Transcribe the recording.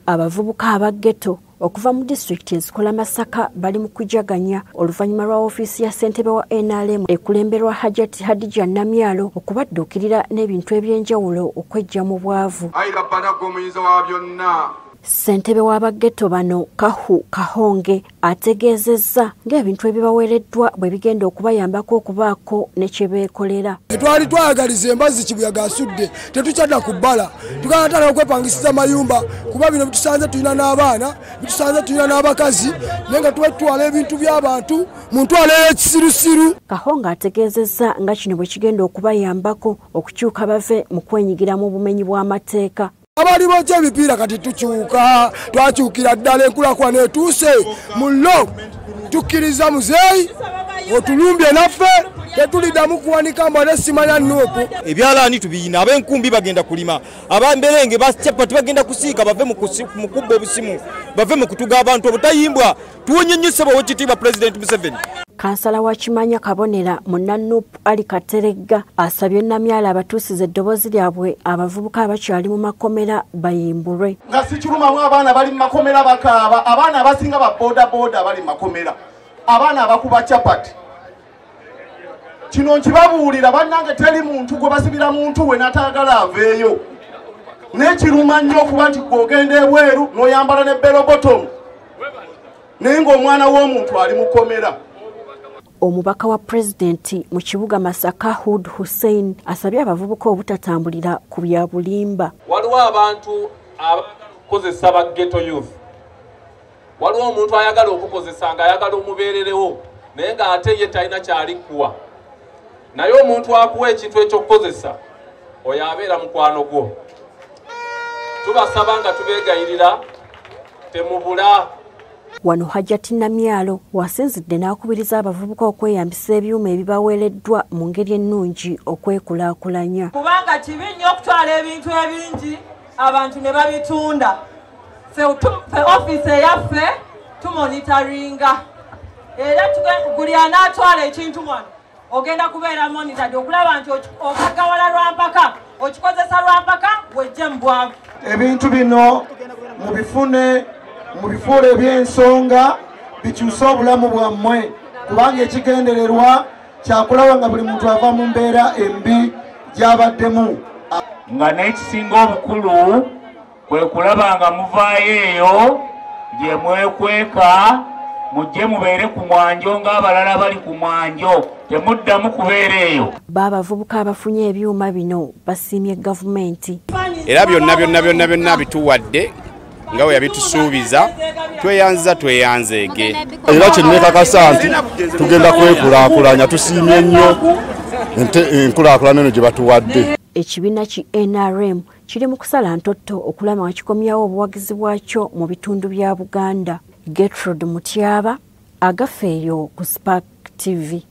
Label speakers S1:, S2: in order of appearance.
S1: Abavubuka aba Ghetto okuva mu district ezikola Masaka bali mu kujaganya oluvannyuma lwa ofiisi ya Ssentebe wa NRM ekulemberwa Hadijah Namyalo okubadduukirira n'ebintu eby'enjawulo okwejja mu bwavu. Ssentebe w'aba Ghetto bano Kahonge ategeezezza ng'ebintu ebibaweereddwa bwe bigenda okubayambako okubaako ne kye beekolera.
S2: Twali twayagaliza embazzi kibuyaga asudde tetukyadda ku bbala tugatala okwepangisiza mayumba kuba bino bitusanze tulina n'abaana bitusanze tulina n'abakazi naye nga twetwala ebintu by'abantu muntu aleyo ekisirusiru.
S1: Kahonge ategeezezza nga kino bwe kigenda okubayambako okukyuka bave mu kwenyigira mu bumenyi bw'amateeka.
S2: Abali boja ebipiira kati tukyuka twakyukira ddala enkulaakulanya etuuse mullo tukkiriza muzeeyi otulumbye naffe tetuliddamu kuwanika mbone simanya nuupu
S3: ebyalaani tubiyina ab'enkumbi bagenda kulima abamberenge basyapati bagenda kusiika bave mu kubba obusimu bave mu kutuga abantu obutayimbwa tuwonyenyese bawekitiibwa President Museveni.
S1: Kansala wa Kimanya Kabonera Munnanupu Ali Kateregga asabye Namyalo abatuusiza eddoboozi lyabwe abavubuka abakyali mu makomera bayimbulwe.
S4: Nga si kirumamu abaana bali mu makomera bakaaba, abaana abasinga ba boda bali mu makomera, abaana abakuba chapati. Kino nkibabuulira bannange teri muntu gwe basibira muntu we n'ataagala aveeyo. N'ekiruma nnyo okuba nti gw'ogenda ebweru n'oyambala ne bell bottom naye ng'omwana w'omuntu ali mu komera.
S1: Omubaka wa Pulezidenti mu kibuga Masaka Hussein asabye abavubuka obutatambulira ku bya bulimba.
S5: Waliwo abantu abakozesa ba Ghetto youth. Waliwo omuntu ayagala okukozesa nga ayagala omubeererewo naye nga ate ye talina kyalikuwa. Naye omuntu akuwa ekintu ekyokukozesa oyo abeera mukwano gwo. Tubasaba nga tubeegayirira temubula.
S1: Wano Hadijah Namyalo wasinzidde n'akubiriza abavubuka okweyambisa ebyuma ebibaweereddwa mu ngeri ennungi okwekulaakulanya.
S6: Kubanga kibi nnyo okutwala ebintu ebingi abantu ne babitunda. Ffe ofiisi eyaffe tumonitaringa. Era buli anaatwala ekintu wano ogenda kubeera monitored okulaba nti okagawala lwampaka okikozesa lwampaka wejje mu bwavu.
S4: Ebintu bino mubifune mubifuule eby'ensonga bikyuse obulamu bwammwe kubanga ekigendererwa kyakulaba nga buli muntu ava mu mbeera embi gy'abaddemu.
S7: Nga n'ekisinga obukulu kwe kulaba nga muvaayo eyo gye mwekweka mujje mubeere ku mwanjo ng'abalala bali ku mwanjo temuddamu kubeera eyo.
S1: B'abavubuka abafunye ebyuma bino basiimye gavumenti.
S8: Era byonna bituwadde nga we yabitusuubiza tweyanzeege.
S2: Era kye nnekakasa nti tugenda kwekulaakulanya tusiimye nnyo enkulaakulanya eno gye batuwadde.
S1: Ekibiina ki NRM kiri mu kusala ntotto okulaba nga kikomyawo obuwagizi bwakyo mu bitundu bya Buganda. Ghetto Mutyaba agafeeyo ku Spark TV.